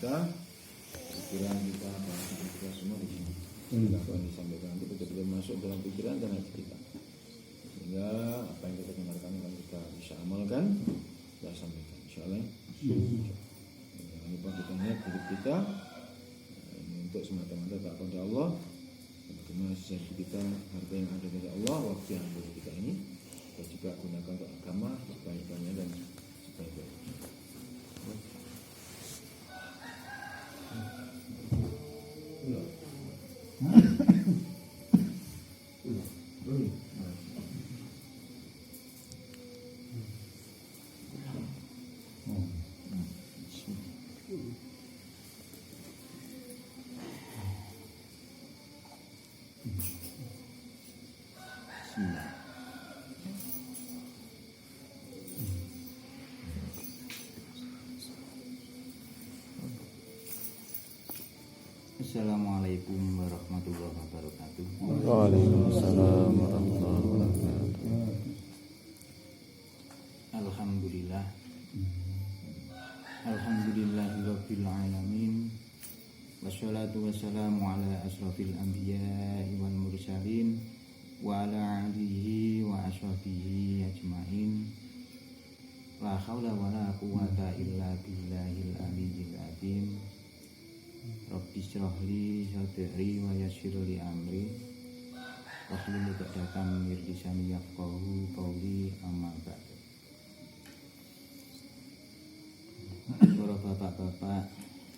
kita, pikiran kita, bahasa kita semua di sini. Apa yang disampaikan itu betul-betul masuk dalam pikiran dan hati kita, sehingga apa yang kita dengarkan akan kita bisa amalkan, kita sampaikan. Insyaallah. Jangan lupa kita niat hidup kita ini untuk semata-mata taat kepada Allah. Bagaimana sisa hidup kita, harta yang ada dari Allah, waktu yang ada dari kita ini kita juga gunakan untuk agama sebaik-baiknya dan sebaik-baiknya. Assalamualaikum warahmatullahi wabarakatuh. Waalaikumsalam warahmatullahi wabarakatuh. Alhamdulillah. Alhamdulillahirabbil alamin. Wassalatu wassalamu ala asrofil anbiya'i wal mursalin wa ala alihi wa ashabihi ajmain. La haula wala quwwata illa billahil aliyyil azim. Rabbi shrah li sadri wa yassir li amri wahlul 'uqdatam min lisani yafqahu qawli, amma ba'du. Para bapak-bapak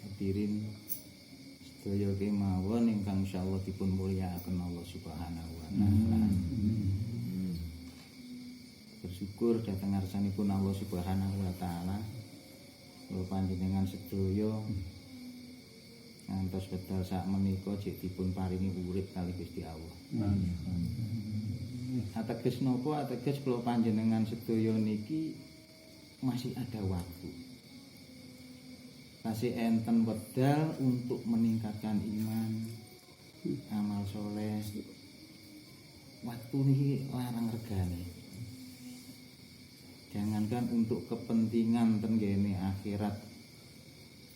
hadirin sedaya kemawon ingkang insyaallah dipun mulyakaken Allah Subhanahu wa taala. Bersyukur dhateng ngarsanipun Allah Subhanahu wa taala kula panjenengan sedaya ngantos wedal sak menika jek dipun paringi urip kali Gusti Allah. Ateges napa? Ateges kula panjenengan sedaya niki masih ada waktu. Masih enten wedal untuk meningkatkan iman, amal soleh. Waktu niki larang regane. Jangankan untuk kepentingan tenggene akhirat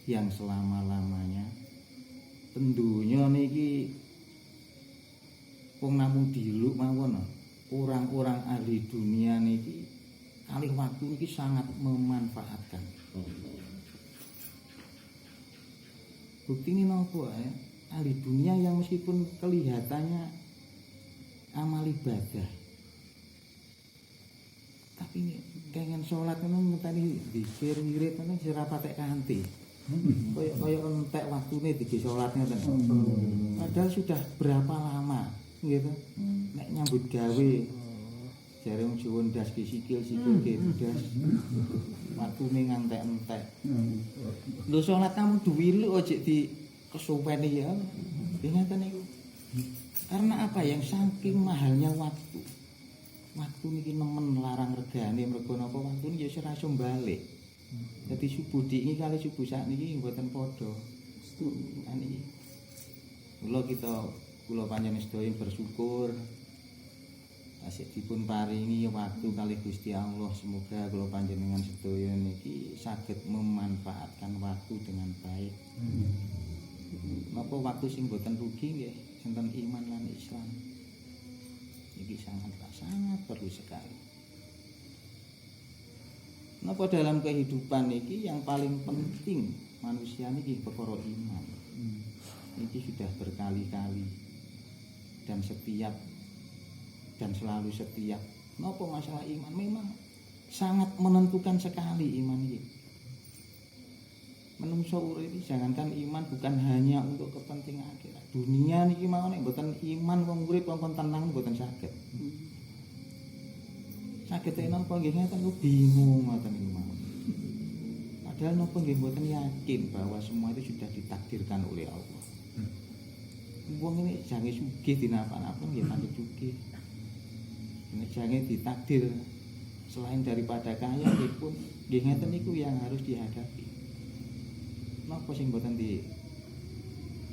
yang selama-lamanya, tentunya niki wong namung diluk mawon, orang-orang ahli dunia niki kali waktu niki sangat memanfaatkan. Bukti ini napa ya? Ahli dunia yang meskipun kelihatannya amal ibadah, tapi ini kangen sholat memang tadi dikir wirid memang serapatek kanthi. Kaya entek waktune dadi salatnya ten. Padahal sudah berapa lama gitu. Nek nyambut gawe jare wong Jawa ndas ki sikil-sikil ndas. Waktune ngantek-entek. Lho salat kamu duwilu aja di kesuwene ya. Ngeten niku. Karena apa? Yang saking mahalnya waktu. Waktu niki nemen larang regane mergo napa waktu niki ya ora iso balik. Jadi subuh dini kali subuh saat ini mboten padha. Niki kula panjenengan sedaya bersyukur asih dipun paringi waktu kali Gusti Allah. Semoga kula panjenengan sedaya niki saged memanfaatkan waktu dengan baik. Napa waktu sing mboten rugi nggih sinten iman lan Islam. Iki sangat perlu sekali. Napa dalam kehidupan niki yang paling penting manusia niki perkara iman. Niki sudah berkali-kali dan selalu setiap. Napa masalah iman memang sangat menentukan sekali iman niki. Menungso urip iki jangankan iman bukan hanya untuk kepentingan akhirat. Dunia niki mawon nek mboten iman wong urip wong tenang mboten saged. Saged napa nggih ngeten ku bingung ngoten niku mawon. Padahal napa nggih mboten yakin bahwa semua itu sudah ditakdirkan oleh Allah. Wong ini jange sugih dinapa-napa nggih pancen sugih. Nek jange ditakdir selain daripada kaya pun nggih ngeten niku yang harus dihadapi. Napa sing mboten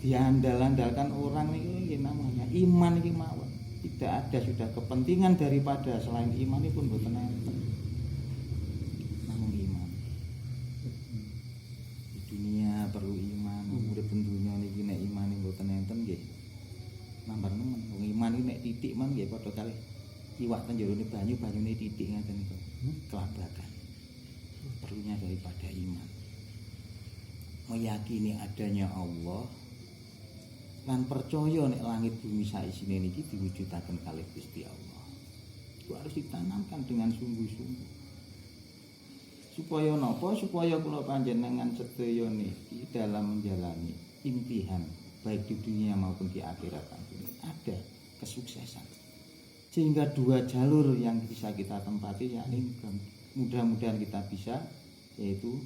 diandal-andalkan orang niku nggih namanya iman iki mawon. Tidak ada sudah kepentingan daripada selain iman ini pun mboten enten. Namun iman. Di dunia perlu titik man nggih padha kalih iwak ten jerone banyu, banyune titik ngaten niku. Kelabakan. Perlunya daripada iman. Meyakini adanya Allah lan percaya nek langit bumi saisine niki diwujudaken kalih Gusti Allah. Itu harus ditanamkan dengan sungguh-sungguh. Supaya napa? Supaya kula panjenengan sedaya niki dalam menjalani impian baik di dunia maupun di akhirat nanti ada kesuksesan. Sehingga dua jalur yang bisa kita tempati yakni mudah-mudahan kita bisa yaitu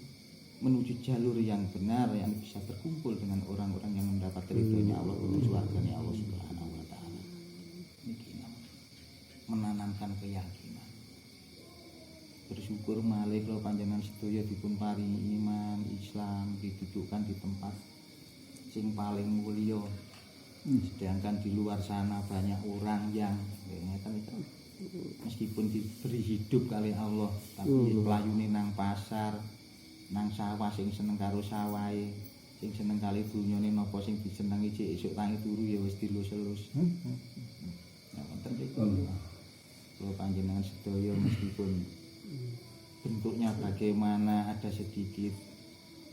menuju jalur yang benar yang bisa berkumpul dengan orang-orang yang mendapat ridhonya Allah dan surganya Allah Subhanahu wa taala. Niki menanamkan keyakinan. Bersyukur malih kalau panjenengan sedaya dipun paringi iman Islam didudukkan di tempat sing paling mulia. Sedangkan di luar sana banyak orang yang ngeten itu meskipun diberi hidup kali Allah tapi pelayune nang pasar nang sawah sing seneng karo sawahe sing seneng kali dunyane napa sing disenengi cek esuk tangi turu ya wis dilus-elus. Nah wonten iki kula panjenengan sedaya meskipun bentuknya bagaimana ada sedikit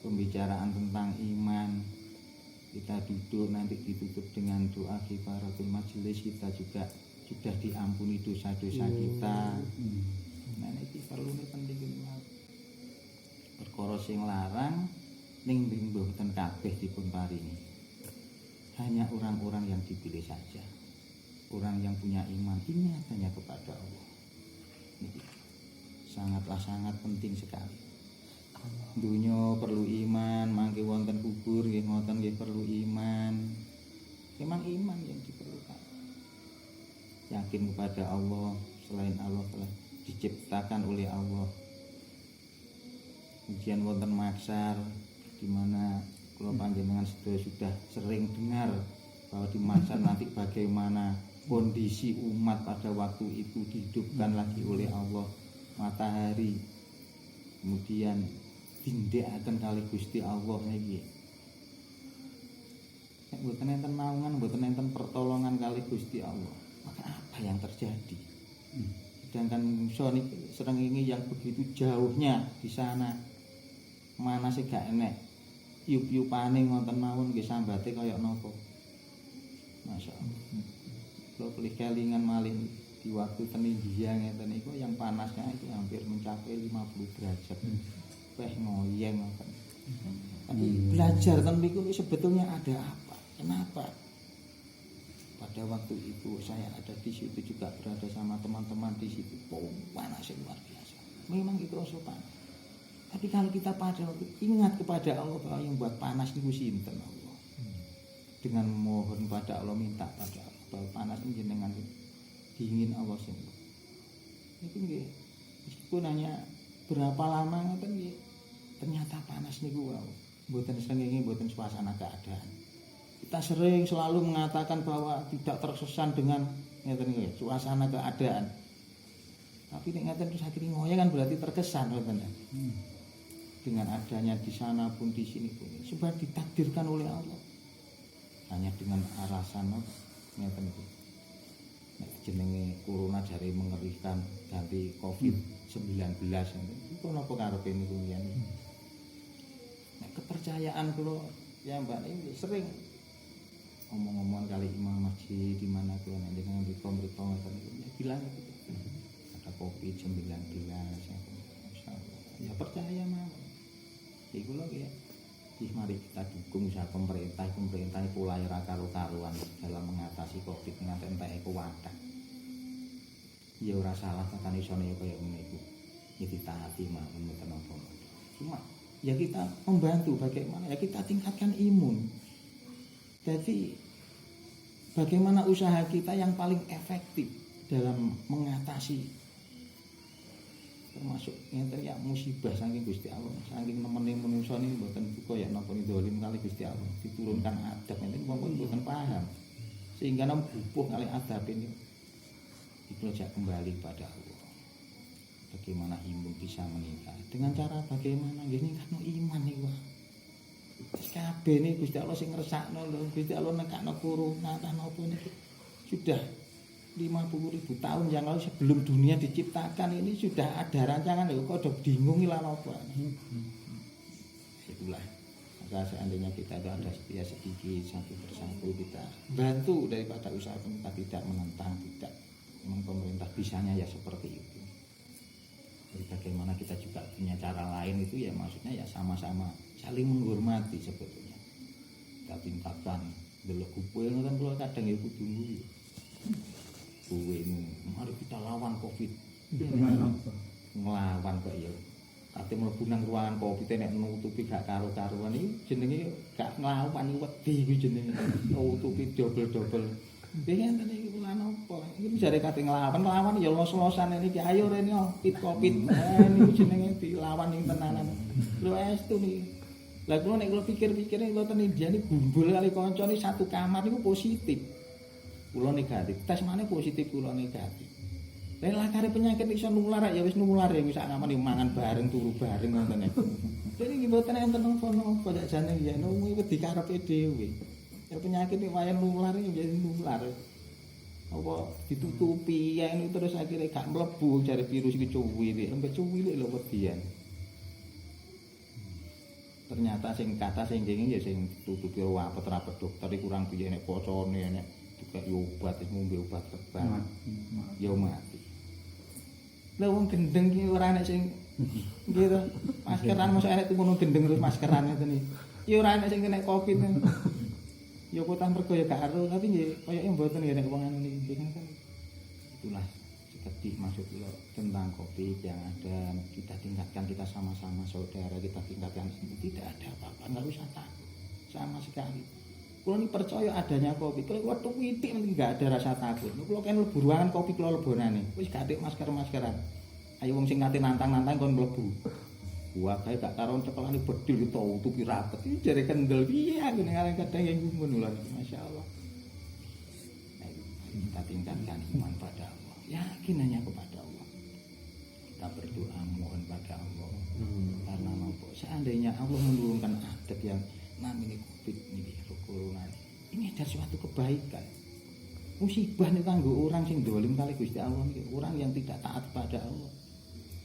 pembicaraan tentang iman kita duduk nanti ditutup dengan doa kifaratul majelis kita juga sudah diampuni dosa-dosa kita. Nah iki perlune penting banget. Perkara sing larang ning mboten kabeh dipun paringi. Hanya orang-orang yang dipilih saja. Orang yang punya iman ingat hanya kepada Allah. Ini sangat penting sekali. Dunya perlu iman, mangke wonten kubur nggih ngoten nggih perlu iman. Memang iman yang diperlukan. Yakin kepada Allah, selain Allah telah diciptakan oleh Allah. Ujian wonten maksar di mana kula panjenengan sudah sering dengar bahwa di maksar nanti bagaimana kondisi umat pada waktu itu dihidupkan lagi oleh Allah matahari kemudian dindekaken kali Gusti Allah niki. Nek mboten enten naungan, mboten enten pertolongan kali Gusti Allah, maka apa yang terjadi? Sedangkan manusia niki srengenge yang begitu jauhnya di sana mana sih gak enek yup-yupane ngoten mawon nggih sambate kaya napa. Masyaallah. Kalau pilih kelingan malih di waktu ten India ngeten niku yang panasnya itu hampir mencapai 50 derajat. Weh ngoyeng ngoten. Tapi belajar ten niku sebetulnya ada apa? Kenapa? Pada waktu itu saya ada di situ juga berada sama teman-teman di situ. Panasnya luar biasa. Memang itu rasa panas. Tapi kalau kita pada waktu ingat kepada Allah bahwa yang buat panas itu sinten Allah. Dengan mohon pada Allah minta pada Allah bahwa panas ini jenengan dingin Allah sendiri. Itu nggih. Meskipun hanya berapa lama ngoten nggih. Ternyata panas niku wae. Mboten srengenge mboten suasana keadaan. Kita sering selalu mengatakan bahwa tidak terkesan dengan ngeten nggih, suasana keadaan. Tapi nek ngeten terus akhirnya ngoyo kan berarti terkesan ngoten. Dengan adanya di sana pun di sini pun sebab ditakdirkan oleh Allah. Hanya dengan alasan ngeten iki. Nek jenenge corona jare mengerikan ganti Covid-19 itu napa karepe niku yen. Nek kepercayaan kula ya Mbak ini sering omong-omongan kali imam masjid di mana kula nek dengan mereka ngoten niku ya bilang gitu. Ada Covid-19 ya percaya mawon. Iku lho ya. Mari kita dukung usaha pemerintah itu mulai ra karo-karuan dalam mengatasi Covid nganti entek kuwadah. Ya ora salah tekan isone kaya ngene iku. Ya ditaati mawon mboten apa. Cuma ya kita membantu bagaimana ya kita tingkatkan imun. Jadi bagaimana usaha kita yang paling efektif dalam mengatasi termasuk ngeten ya musibah saking Gusti Allah saking nemene manungsa niki mboten buka ya napa dolim kali Gusti Allah diturunkan adab ngeten wong mboten paham sehingga nam bubuh kali adab ini dikelajak kembali pada Allah bagaimana imun bisa meningkat dengan cara bagaimana nggih ningkatno iman niku wis kabeh niki Gusti Allah sing ngresakno lho Gusti Allah nekakno corona ta napa niku sudah 50.000 tahun yang lalu sebelum dunia diciptakan ini sudah ada rancangan kok udah bingung lah apa. Itulah. Maka seandainya kita ada setia sedikit satu persatu kita bantu daripada usaha kita tidak menentang, tidak memang pemerintah bisanya ya seperti itu. Jadi bagaimana kita juga punya cara lain itu ya maksudnya ya sama-sama saling menghormati sebetulnya. Kita tingkatkan delok kuwe ngoten kula kadang ya kudu nguyu. Kuwe mari kita lawan Covid. Nglawan kok ya. Kate mlebu nang ruangan Covid nek nutupi gak karo-karuan iki jenenge gak nglawan wedi kuwi jenenge. Nutupi dobel-dobel. Pengen tadi iki kula napa? Iki jare kate nglawan ya los-losan iki ayo rene Covid. Niku jenenge dilawan ning tenanan. Lho estu niki. Lah kula nek kula pikir-pikir kula ten India niku gumbul kali kancane satu kamar niku positif. Kula negatif, tes maneh positif kula negatif. Lah lakare penyakit iso nular ya wis nular ya wis sak kamar mangan bareng turu bareng ngoten niku. Dene iki mboten enten napa dak jane ya nuwi wedi karepe dhewe. Ya penyakit iki wayah nular ya nular. Apa ditutupi ya ini terus akhirnya gak mlebu jare virus iki cuwilik, sampai cuwilik lho wedian. Ternyata sing kata sing dingin ya sing tutupi rapet dokter iki kurang piye nek pocone nek juga obat ngombe obat kebal ya mati. Lah wong gendeng ki ora nek sing nggih to maskeran mosok enek ngono gendeng terus maskeran ngeten iki. Ya ora enek sing kena Covid. Ya kota mergo ya gak ero tapi nggih koyoke mboten ya nek wong anu niki kan. Itulah sedih maksud kula tentang Covid yang ada kita tingkatkan kita sama-sama saudara kita tingkatkan tidak ada apa-apa nggak usah takut sama sekali. Kalau ini percaya adanya Covid kalau waktu witik nanti nggak ada rasa takut. Kalau kan lebu ruangan Covid kalau lebonane wis gak ada maskeran. Ayo wong sing ngate nantang-nantang kon mlebu. Gua kae gak karon cekelane bedil kita tutupi rapet iki jare kendel piye aku ning arek kadang yang ngono lho masyaallah. Nah, kita tingkatkan iman pada Allah. Yakin hanya kepada Allah. Kita berdoa mohon pada Allah. Karena nopo seandainya Allah menurunkan adab yang namanya Covid ini corona ini ada suatu kebaikan. Musibah nih kanggo orang sing dolim kali Gusti Allah ini orang yang tidak taat pada Allah.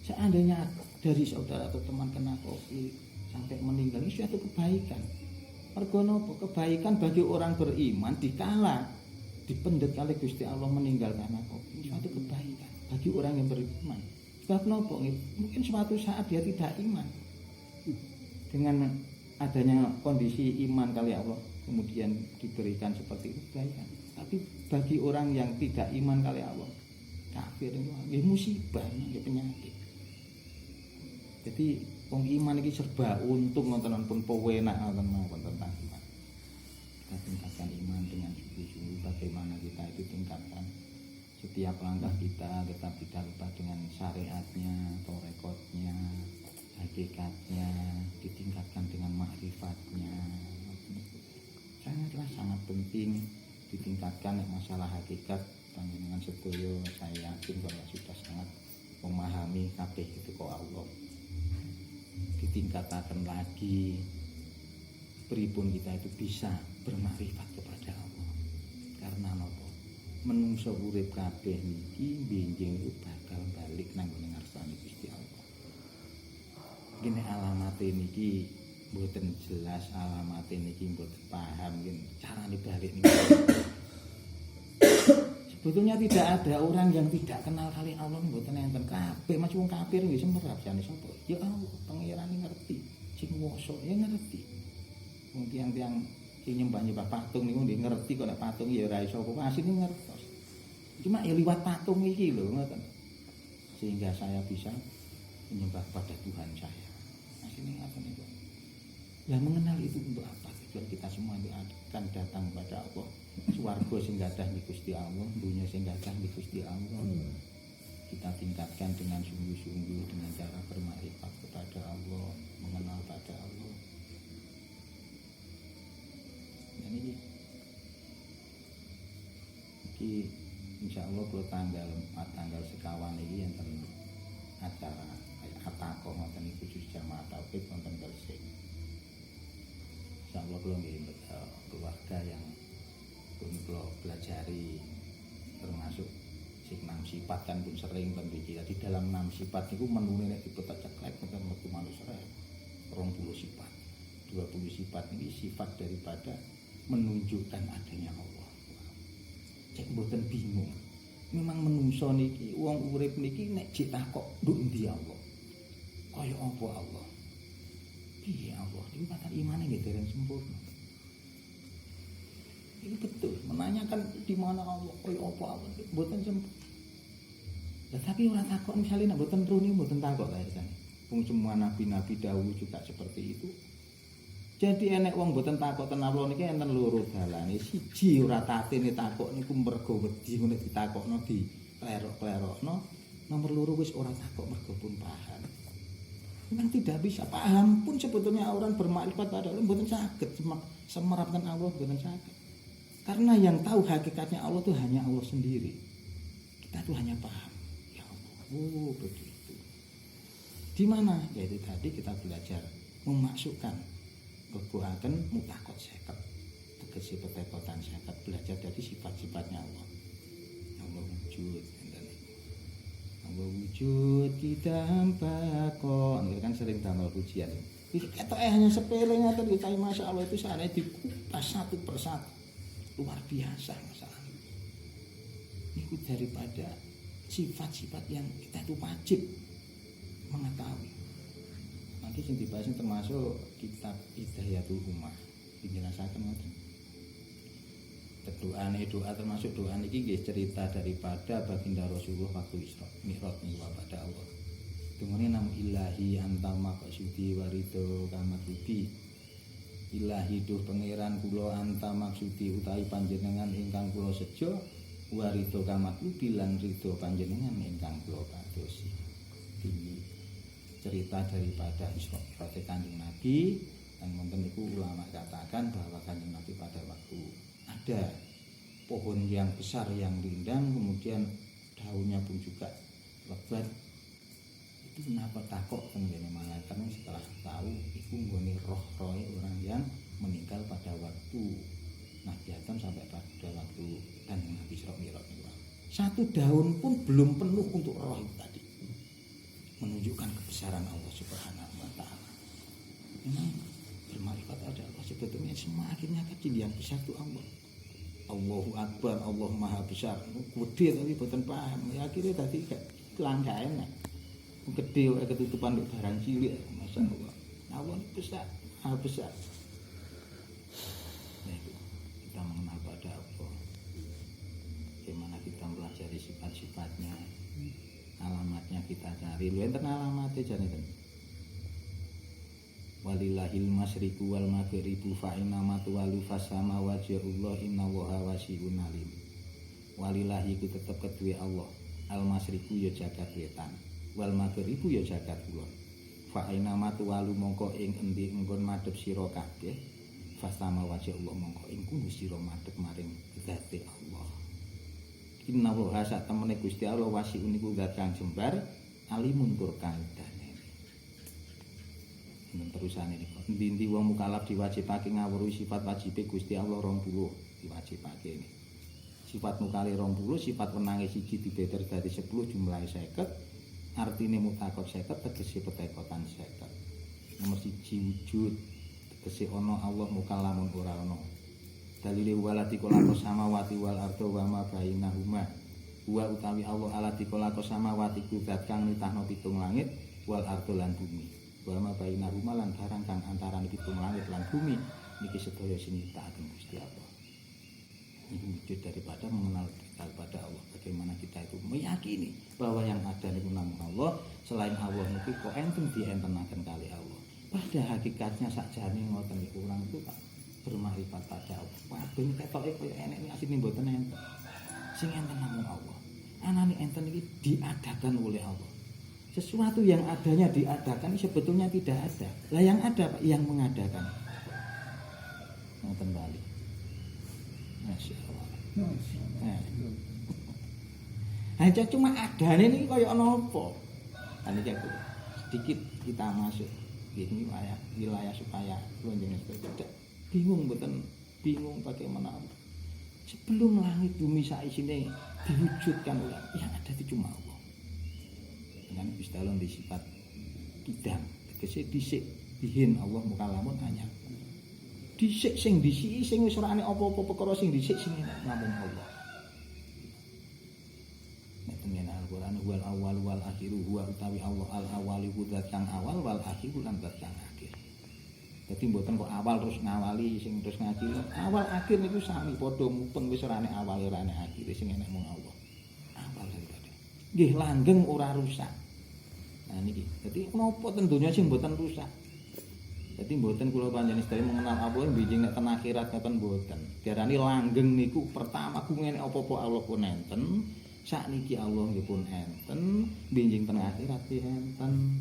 Seandainya dari saudara atau teman kena Covid sampai meninggal ini suatu kebaikan. Mergo nopo kebaikan bagi orang beriman dikala dipendet kali Gusti Allah meninggal karena Covid. Suatu kebaikan bagi orang yang beriman. Sebab nopo mungkin suatu saat dia tidak iman. Dengan adanya kondisi iman kali Allah kemudian diberikan seperti itu kebaikan. Tapi bagi orang yang tidak iman kali Allah kafir itu musibah, ya penyakit. Jadi wong iman iki serba untung nonton pun pewenak ngoten mawon tentang iman. Kita tingkatkan iman dengan sungguh-sungguh bagaimana kita itu tingkatkan setiap langkah kita tetap tidak lupa dengan syariatnya, torekotnya, hakikatnya, ditingkatkan dengan ma'rifatnya. Sangat penting ditingkatkan masalah hakikat dengan sedoyo. Saya yakin bahwa sudah sangat memahami kabeh itu kok Allah. Ditingkatkan lagi pripun kita itu bisa bermakrifat kepada Allah. Karena nopo menungso urip kabeh niki benjing bakal balik nang ngarsane Gusti Allah. Gini alamate niki mboten jelas, alamate niki mboten paham nggih carane balik niki. Sebetulnya tidak ada orang yang tidak kenal kali Allah mboten enten kabeh macam wong kafir nggih semerap jane sapa. Ya Allah, pangeran ngerti, sing kuwasa ya ngerti. Wong tiang-tiang sing nyembah-nyembah patung niku nggih ngerti kok nek patung ya ora iso apa asline ngertos. Cuma ya liwat patung iki lho ngoten. Sehingga saya bisa menyembah pada Tuhan saya. Asline ngoten niku. Lah mengenal itu untuk apa? Biar kita semua itu akan datang kepada Allah. Swarga sing gadah di Gusti Allah, dunya sing gadah di Gusti Allah. Kita tingkatkan dengan sungguh-sungguh dengan cara bermakrifat kepada Allah, mengenal pada Allah. Dan ini insyaallah kalau tanggal sekawan ini yang acara kayak atako ngoten iki khusus jamaah tauhid wonten Gresik. Insyaallah kula nggih keluarga yang pun kula pelajari termasuk Sing 6 sifat kan pun sering ten iki. Di dalam 6 sifat niku menune nek dipetak ceklek mboten metu manusia. 20 sifat. 20 sifat ini sifat daripada menunjukkan adanya Allah. Cek mboten bingung. Memang menungso niki wong urip niki nek ditakok nduk endi Allah. Kaya apa Allah? Piye Allah? Iki kata imane nggih dereng sempurna. Ini betul, menanyakan di mana Allah, kaya apa Allah, mboten sempurna. Ya, tapi orang takok misalnya nek mboten runi mboten takok kae kan. Wong semua nabi-nabi dawuh juga seperti itu. Jadi enek wong mboten takok ten Allah niki enten loro dalane. Siji ora tatene takok niku mergo wedi nek ditakokno di klerok-klerokno. Nomor loro wis ora takok mergo pun paham. Memang tidak bisa paham pun sebetulnya orang bermakrifat pada Allah mboten saged semerapkan Allah mboten saged. Karena yang tahu hakikatnya Allah itu hanya Allah sendiri. Kita tuh hanya paham. Ya Allah, oh begitu. Di mana? Yaitu tadi kita belajar memasukkan kebuahan mutakot seket. Tegesi petekotan seket. Belajar dari sifat-sifatnya Allah. Allah wujud. Allah wujud kita hamba kok. Ini kan sering damel pujian. Itu hanya sepele ngaten kita masya Allah itu sana dikupas satu persatu. Luar biasa masalah ini daripada sifat-sifat yang kita itu wajib mengetahui. Nanti yang dibahas termasuk kitab Hidayatul Ummah dijelasakan nanti. Doa termasuk doa ini cerita daripada baginda Rasulullah waktu Isra Mi'raj kepada Allah. Dungane nam ilahi anta maqsudi warido kamatlubi. Ilahi duh pangeran kula anta maksudi utawi panjenengan ingkang kula sejo warido kamatlubi lan ridho panjenengan ingkang kula padosi. Ini cerita daripada Isra Mi'raj Kanjeng Nabi dan wonten niku ulama katakan bahwa Kanjeng Nabi pada waktu ada pohon yang besar yang rindang kemudian daunnya pun juga lebat. Itu kenapa takok tenggene mangatan setelah tahu iku nggone roh-rohe orang yang meninggal pada waktu Nabi Adam sampai pada waktu dan Nabi Isra Mi'raj. Satu daun pun belum penuh untuk roh itu tadi. Menunjukkan kebesaran Allah Subhanahu wa taala. Memang bermakrifat ada Allah sebetulnya semakin kecil yang besar itu Allah. Allahu Akbar, Allah Maha Besar. Gede tapi boten paham. Ya akhirnya tadi kelangkaan enak. Gede ketutupan untuk barang cilik, masya Allah. Allah besar, Maha besar. Nah itu kita mengenal pada Allah. Bagaimana kita mempelajari sifat-sifatnya, alamatnya kita cari. Lu enten alamatnya jane ten. Walillahil masyriqu wal maghribu fa inna ma tuwallu fasama wajhullah innallaha wasi'un alim. Walillahi iku tetep kedue Allah. Al masyriqu ya jagat wetan. Wal maghribu ya jagat kulon. Fa aina matu walu mongko ing endi enggon madhep sira kabeh. Fasama wajah Allah mongko ing kudu sira madhep maring zate Allah. Inna wa sak temene Gusti Allah wasiun niku zat kang jembar alimun tur kaidane. Men terusane niku. Endi-endi wong mukallaf diwajibake ngawruhi sifat wajibe Gusti Allah 20 diwajibake ini. Sifat mukali 20, sifat wenange siji dibeter dadi 10 jumlahe 50. Artine mutakot 50 tegese petekotan 50. Nomor 1 wujud tegese ana Allah mukallamun ora ana. Dalile walati kolakos samawati wal ardo wa ma bainahuma. Wa utawi Allah alati kolakos samawati zat kang nitahno pitung langit wal ardo lan bumi. Wa ma bainahuma lan barang kang antarané pitung langit lan bumi niki sedaya sing nitahake Gusti Allah. Ini wujud daripada mengenal kepada Allah. Bagaimana kita itu meyakini bahwa yang ada niku namung Allah, selain Allah niku kok enten dientenaken kali Allah. Pada hakikatnya sakjane ngoten niku urang itu tak bermakrifat pada Allah. Kabeh ketoke koyo enek asline mboten enten. Sing enten namung Allah. Anane enten iki diadakan oleh Allah. Sesuatu yang adanya diadakan sebetulnya tidak ada. Lah yang ada Pak yang mengadakan. Ngoten bali. Masya Allah. Hanya cuma adane ini kaya ana apa? Kan iki sedikit kita masuk ini wilayah supaya lonjongnya tidak bingung mboten bingung bagaimana sebelum langit bumi saisine diwujudkan oleh yang ada itu cuma Allah. Dengan Gusti Allah di sifat kidam, tegese dhisik bihin Allah mukalamun anyar. Dhisik sing disiki sing wis ora ana apa-apa perkara sing dhisik sing namung Allah. Nek tengen Al-Qur'an wal awwal wal akhir huwa utawi Allah al awwal iku zat kang awal wal akhir lan zat kang akhir. Dadi mboten kok awal terus ngawali sing terus ngakhiri. Awal akhir niku sami padha mupeng wis ora ana awal ora ana akhir sing enek mung Allah. Awal daripada. Nggih langgeng ora rusak. Nah niki. Dadi menapa ten donya sing mboten rusak. Dadi mboten kula panjenengan sedaya mengenal Allah bijing nek ten akhirat ngoten mboten. Diarani langgeng niku pertama ku ngene apa-apa Allah pun enten. Sakniki Allah nggih pun enten, bijing ten akhirat enten.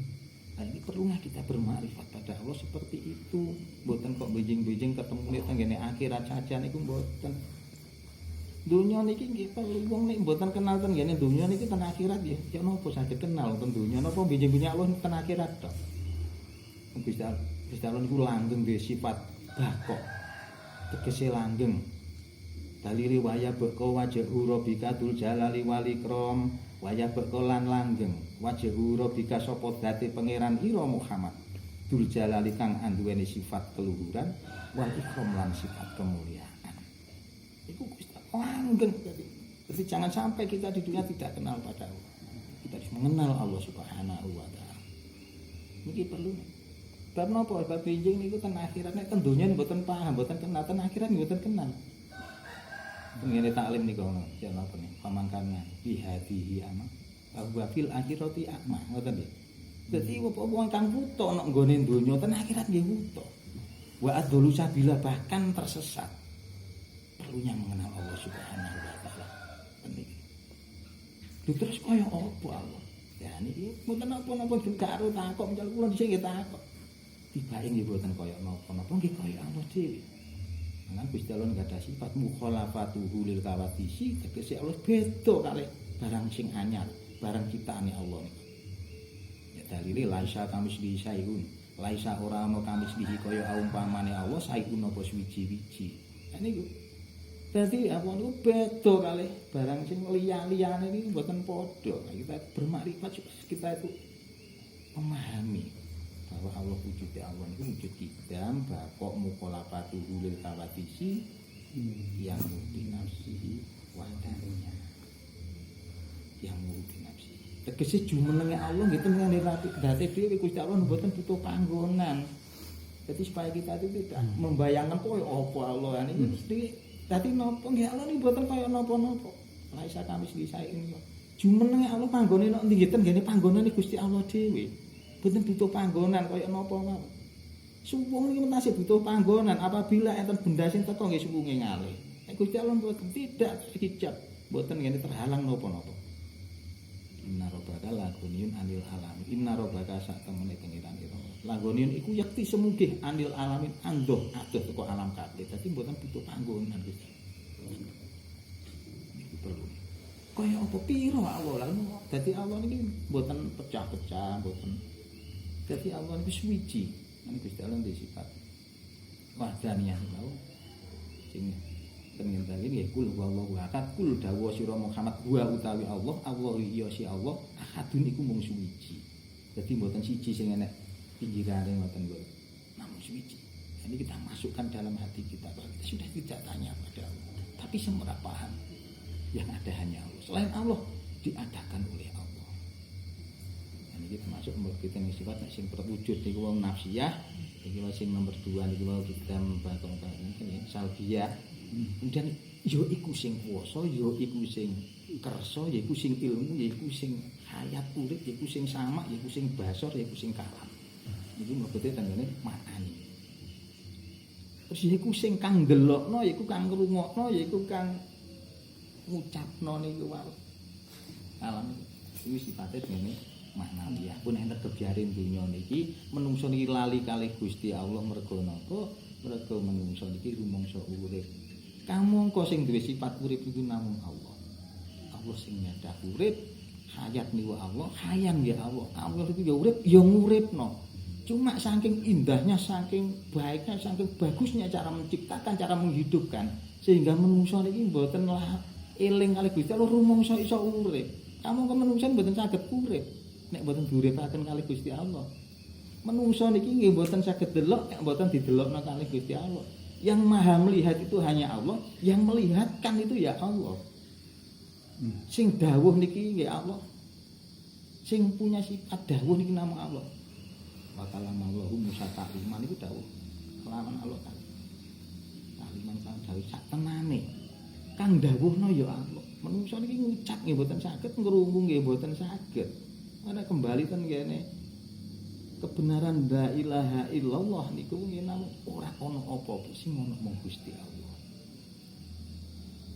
Nah, ini perlulah kita bermakrifat pada Allah seperti itu. Mboten kok bijing-bijing ketemu nek tenggene akhirat saja niku mboten. Dunya niki nggih perlu wong nek mboten kenal tenggene dunya niki ten akhirat ya. Ya napa saged kenal ten dunya napa bijing-bijing Allah ten akhirat tok. Gusti Allah niku langgeng duwe sifat bakok. Tegese langgeng. Dalili waya beko wajhu rabbika dzul jalali wal ikram. Waya beko lan langgeng wajhu rabbika sapa dadi pangeran ira Muhammad. Dzul jalali kang anduweni sifat keluhuran wal ikram lan sifat kemuliaan. Iku Gusti langgeng jadi. Jadi jangan sampai kita di dunia tidak kenal pada Allah. Kita harus mengenal Allah Subhanahu wa taala. Niki perlu. Bab napa bab bijing niku ten akhirat nek ten donya mboten paham, mboten kenal, ten akhirat mboten kenal. Ngene taklim niku ngono, jan apa nih? Pamangkana bi hadihi ama. Wa fil akhirati ama, ngoten nggih. Dadi wong kang buta nek nggone donya ten akhirat nggih buta. Wa adzulu sabila bahkan tersesat. Perlunya mengenal Allah Subhanahu wa taala. Niki. Terus kaya apa Allah? Ya niki mboten napa-napa karo takok mencul kula dhisik nggih takok. Tibake nggih mboten kaya napa-napa nggih kaya Allah dhewe. Nang Gusti Allah nggak ada sifat mukhalafatuhu lil kawadisi, tegese Allah beda kalih barang sing anyar, barang ciptaane Allah niku. Ya dalile laisa kamislihi syai'un. Laisa ora ana kamislihi kaya umpamane Allah saipun apa suwiji-wiji. Nah niku. Dadi apa niku beda kalih barang sing liya-liyane niku mboten padha. Kita bermakrifat kita itu memahami bahwa Allah wujudnya Allah itu wujud kidam bakok mukhalafatuhu lil kawadisi yang mudi nafsihi wadanya yang mudi nafsi tegese jumenenge Allah nggih tenene rapi date dhewe Gusti Allah mboten butuh panggonan. Jadi supaya kita itu tidak membayangkan koyo apa Allah ini mesti dadi napa nggih Allah niki mboten kaya napa-napa. Laisa kamis lisain jumenenge Allah panggone nek ndi ngeten nggene panggonane Gusti Allah dhewe. Boten butuh panggonan kaya napa mawon. Suwung niki mentasih butuh panggonan apabila enten benda sing teko nggih suwunge ngalih. Nek Gusti Allah mboten tidak hijab, mboten ngene terhalang napa-napa. Inna rabbaka laguniyun anil alamin. Inna rabbaka sak temene pengiran ira. Laguniyun iku yekti semugih anil alamin andoh adoh teko alam kabeh. Dadi mboten butuh panggonan Gusti. Iki perlu. Kaya apa pira Allah lan dadi Allah niki mboten pecah-pecah, mboten. Jadi Allah itu suci, ini Gusti Allah itu sifat wahdaniyah tahu. Sing pengen tadi nggih kul wallahu ahad kul dawuh sira Muhammad wa utawi Allah, Allah ya si Allah, ahadun iku mung suci. Jadi mboten siji sing enek pinggirane ngoten lho. Namun suci. Ini kita masukkan dalam hati kita bahwa kita sudah tidak tanya pada Allah, tapi semua paham yang ada hanya Allah. Selain Allah diadakan oleh Allah. Ini termasuk kita nih sifat sing terwujud niku wong nafsiyah, iki sing nomor 2 niku wau kita bakal ini salbiyah. Kemudian yo iku sing kuwasa, yo iku sing kersa, yo iku sing ilmu, yo iku sing hayat urip, yo iku sing sama, yo iku sing basor, yo iku sing kalam. Iki mlebete tandane makani. Terus yo iku sing kang ndelokno, yo iku kang ngrungokno, yo iku kang ngucapno niku wae. Alam iki sifate ngene. Maknawiyah pun enten kebiarin dunya niki menungso niki lali kalih Gusti Allah merga napa merga menungso niki rumangsa urip. Kamangka sing duwe sifat urip iku namung Allah. Allah sing nyadah urip, hayat niku Allah, hayan ya Allah. Allah iku ya urip, ya nguripno. Cuma saking indahnya, saking baiknya, saking bagusnya cara menciptakan, cara menghidupkan sehingga menungso niki mboten eling kali Gusti Allah rumangsa iso urip. Kamu menungsa mboten saged urip nek mboten diuripaken kali Gusti Allah. Menungsa niki nggih mboten saged delok nek mboten didelokna kali Gusti Allah. Yang maha melihat itu hanya Allah, yang melihatkan itu ya Allah. Sing dawuh niki nggih Allah. Sing punya sifat dawuh niki nama Allah. Wa kalamallahu Musa takliman iku dawuh. Kelawan Allah kali. Takliman kang dawuh sak tenane. Kang dawuhna ya Allah. Menungsa niki ngucap nggih mboten saged, ngrungu nggih mboten saged. Ana kembali ten kene kebenaran la ilaha illallah niku nggih namung ora ana apa-apa sing ana mung Gusti Allah.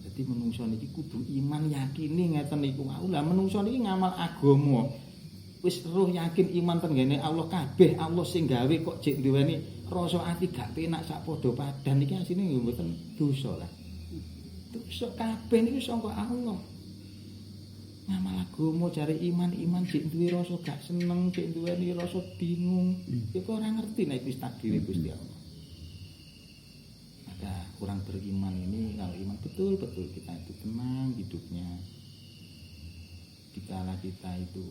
Dadi menungsa niki kudu iman yakini ngeten niku wau. Lah menungsa niki ngamal agama. Wis roh yakin iman tenggene Allah kabeh Allah sing gawe kok jek duweni rasa ati gak penak sak padha padan iki asline nggih mboten dosa lah. Dosa kabeh niku saka Allah. Ngamal agama jare iman jek duwe rasa gak seneng, jek duweni rasa bingung, iku ora ngerti nek wis takdire Gusti Allah. Maka orang beriman ini kalau iman betul-betul kita itu tenang hidupnya. Dikala kita itu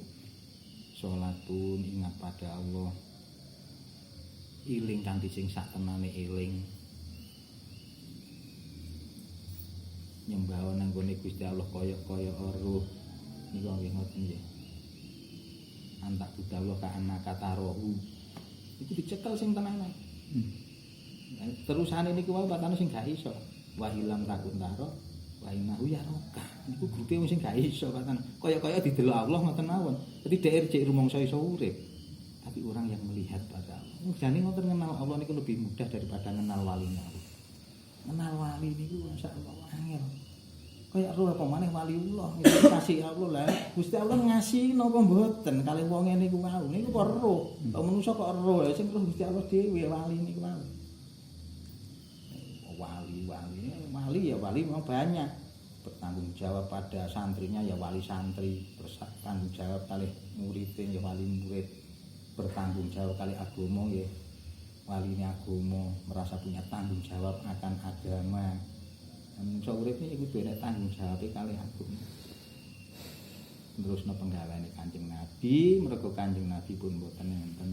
sholat pun ingat pada Allah. Iling kanthi sing sak tenane eling. Nyembah nang gone Gusti Allah kaya roh. Niku nggih ngoten nggih. Antak budallah ka anaka tarohu. Iku dicekel sing tenanan. Terusane niku wae patane sing gak iso. Wa hilam takun taro, wa innahu yaroka. Niku grupe sing gak iso patane. Kaya-kaya didelok Allah ngoten mawon. Dadi dhek cek rumangsa iso urip. Tapi orang yang melihat pada Allah. Jane ngoten kenal Allah niku lebih mudah daripada kenal walinya. Kenal wali niku masyaallah angel. Kayak roh apa maneh waliullah iki kasih Allah lah. Gusti Allah ngasih napa mboten kali wong ngene iku wau. Niku kok roh. Kok manusa kok roh ya sing roh Gusti Allah dhewe wali niku wau. Wali ya wali memang banyak. Bertanggung jawab pada santrinya ya wali santri, bertanggung jawab kali muridnya ya wali murid, bertanggung jawab kali agama ya walinya agama, merasa punya tanggung jawab akan agama. Manusa urip iki kudu ana tanggung jawabe kali agama. Terusna penggaweane Kanjeng Nabi, mergo Kanjeng Nabi pun mboten enten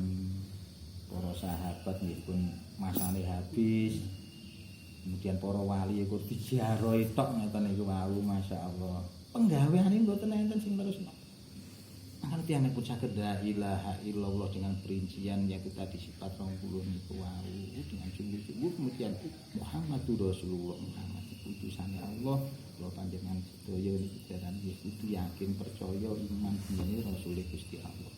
para sahabat nggih pun masane habis. Kemudian para wali iku diziarahi tok ngeten niku wau masyaallah. Penggaweane mboten enten sing terusna. Akan tiyane pun saged la ilaha illallah dengan perincian yang kita disifat 20 niku wau dengan sungguh-sungguh kemudian Muhammadur Rasulullah Muhammad utusan Allah kula panjenengan sedaya niki jaran kudu yakin percaya iman dene Rasul Gusti Allah.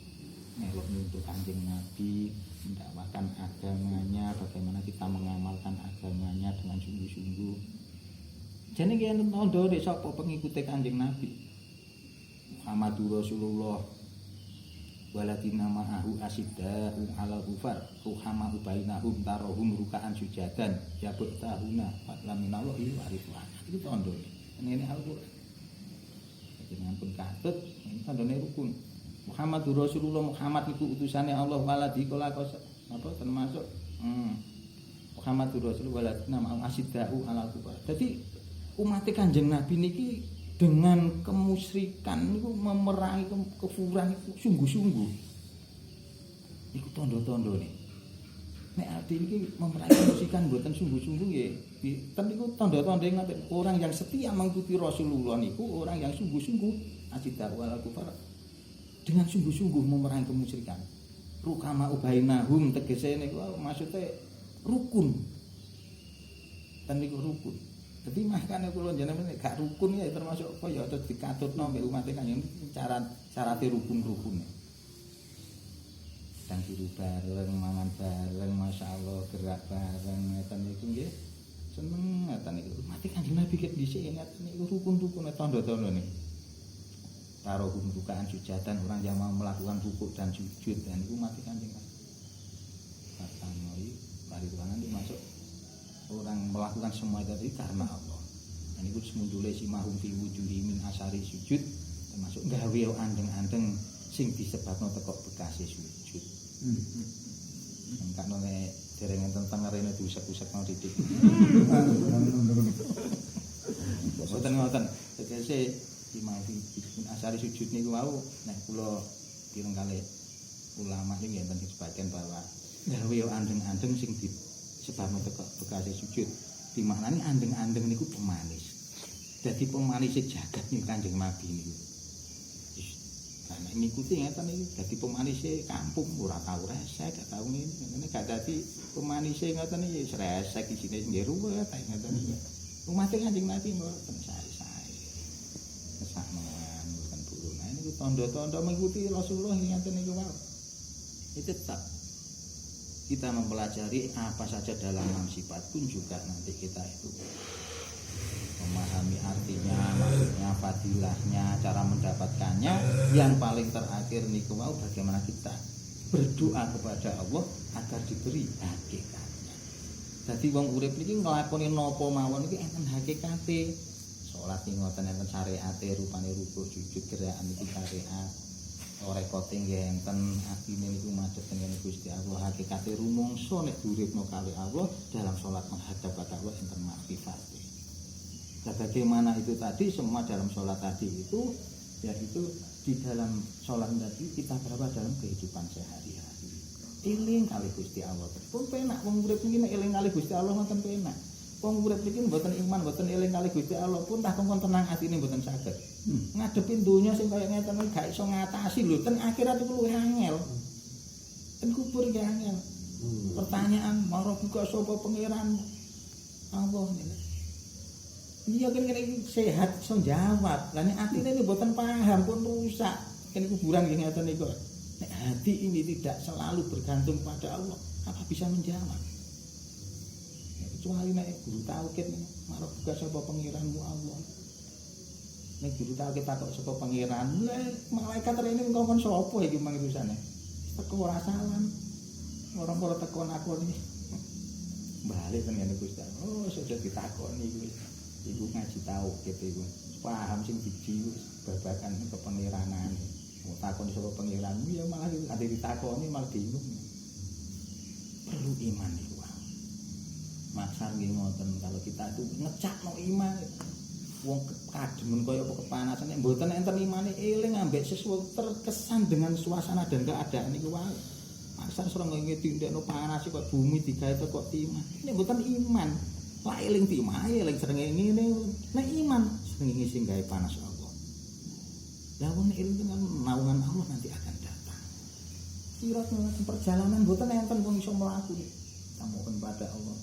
Melok nuntut Kanjeng Nabi mendakwakan agamanya, bagaimana kita mengamalkan agamanya dengan sungguh-sungguh. Jane ki enten tandha nek sapa pengikute Kanjeng Nabi Muhammadur Rasulullah waladina ma'ahu asidda'u 'alal kufar ruhama bainahum tarahum rukaan sujadan yabut tahuna fatlaminallahi wa ridwan. Itu tandane. Ngene Al-Qur'an. Jenengan pun katut ini tandane rukun. Muhammadur Rasulullah Muhammad itu utusane Allah waladi kala apa termasuk Muhammadur Rasulullah waladina ma'ahu asidda'u 'alal kufar. Dadi umat Kanjeng Nabi niki dengan kemusyrikan niku memerangi kekufuran iku sungguh-sungguh. Iku tanda-tandane. Nek ati iki memerangi kemusyrikan mboten sungguh-sungguh nggih. Ten niku tanda-tandane ngaten orang yang setia mengikuti Rasulullah niku orang yang sungguh-sungguh asidar wal kufar. Dengan sungguh-sungguh memerangi kemusyrikan. Rukama ubainahum tegese niku maksude rukun. Ten niku rukun. Jadi makanya kalau jenengan gak rukun ya termasuk apa ya terus dikatutno mbek umat Kanjeng syaratnya rukun-rukun. Dan tiru bareng, mangan bareng, masyaallah gerak bareng ngeten niku nggih. Seneng ngeten niku. Mati Kanjeng Nabi ket dhisik ngeten niku rukun-rukun tanda-tandane. Tarohum rukaan sujadan orang yang mau melakukan rukuk dan sujud dan niku mati Kanjeng Nabi. Pertama iki parituanan dimasuk orang melakukan semua tadi karena Allah. Dan itu semundule simahum fil wujuhi min asari sujud termasuk gawe andeng-andeng sing disebabno teko bekase sujud. Engkak nek dereng enten tengerene diusek-usekno titik. Boten ngoten. Dadi tegese imam Ibnu Asy'ari sujud niku wau nek kula pireng kalih ulama iki enten sebagian bahwa gawe yo andeng-andeng sing disebabno bekase sujud dimaknani andeng-andeng niku pemanis. Dadi pemanis jagat niku Kanjeng Nabi niku. Karena ngikuti ngeten iki dadi pemanis kampung ora tau resek, gak tau ngene gak dadi pemanis ngeten iki resek isine nggih ruwet ngeten iki. Umat Kanjeng Nabi mboten sae-sae. Kesamaan mboten burung. Nah niku tanda-tanda mengikuti Rasulullah ngeten niku wae. Itu tetap kita mempelajari apa saja dalam 6 sifat pun juga nanti kita itu memahami artinya, maksudnya, fadilahnya, cara mendapatkannya. Yang paling terakhir niku mau bagaimana kita berdoa kepada Allah agar diberi hakikatnya. Jadi wong urip niki nglakoni napa mawon iki enten hakikate. Salat iki ngoten enten syariate, rupane rukuk, sujud, gerakan iki syariat. Ora kote nggih enten atine niku madhep tengene Gusti Allah. Hakikate rumangsa nek uripno kali Allah dalam salat menghadap kepada Allah enten makrifat. Nah, bagaimana itu tadi semua dalam sholat tadi itu yaitu di dalam sholat tadi kita berapa dalam kehidupan sehari-hari eling kali Gusti Allah pun penak wong urip iki nek eling kali Gusti Allah ngoten penak wong urip iki mboten iman mboten eling kali Gusti Allah pun tak kongkon tenang atine mboten saged ngadepin donya sing kaya ngeten iki gak iso ngatasi lho ten akhirat iku luwih angel ten kubur iki angel pertanyaan marang buka sapa pangeran Allah niku iya kan kene sehat iso jawab. Lah nek atine ini mboten paham pun rusak. Kene kuburan nggih ngeten niku. Nek hati ini tidak selalu bergantung pada Allah, apa bisa menjawab? Kecuali nek guru tauhid marang buka sapa pangeranmu Allah. Nek guru tauhid takok sapa pangeran, malaikat rene ngomong sapa iki mang urusane? Teko ora salam. Ora tekon aku iki. Balik tenan Gusti. Oh, sudah ditakoni kuwi. Ibu ngaji tauhid iku paham sing biji babagan kepengiranane mau takon sapa pengiran ya malah ade ditakoni malah bingung perlu iman iku maksar nggih ngoten kalau kita itu ngecakno iman wong kademen kaya apa kepanasan nek mboten enten imane eling ambek sesuatu terkesan dengan suasana dan keadaan niku wae maksar sereng ngitindekno panas kok bumi digawe kok timah nek mboten iman lah eling timah eling srengenge ngene nek iman srengenge sing gawe panas Allah. Lah wong nek eling dengan naungan Allah nanti akan datang. Sirat perjalanan mboten enten wong iso mlaku. Kita mohon pada Allah